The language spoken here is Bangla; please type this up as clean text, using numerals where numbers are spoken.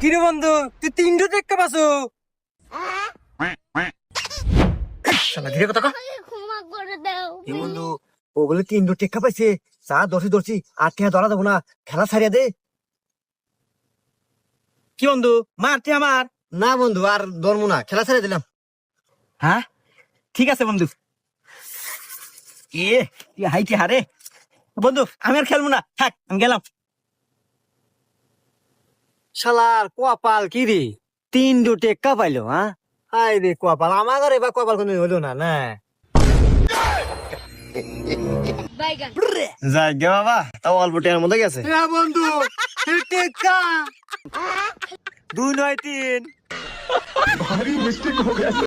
কিরে বন্ধু তুই তিনটে টেক্কা পাসো শালা ধীরে কথা কও। ক্ষমা করে দাও এ বন্ধু ও বলে 3 টেক্কা পাইছে চা দর্শি আর টিয়া ধরা দেবো না খেলা ছাড়িয়া দে। কি বন্ধু মারতে আমার না বন্ধু আর ধরবো না খেলা ছাড়িয়ে দিলাম। হ্যাঁ ঠিক আছে বন্ধু হাইটি হারে বন্ধু আমি আর খেলবো না থাক আমি গেলাম। শালার কপাল কি রে 3 টেক্কা পাইলো হ্যাঁ হাই রে কপাল আমার ঘরে বা কপাল কোনো হলো না না বাইগান যাই গে বাবা তাও অল্প টেয়ার মধ্যে গেছে। হ্যাঁ বন্ধু টেক্কা 2 নয় 3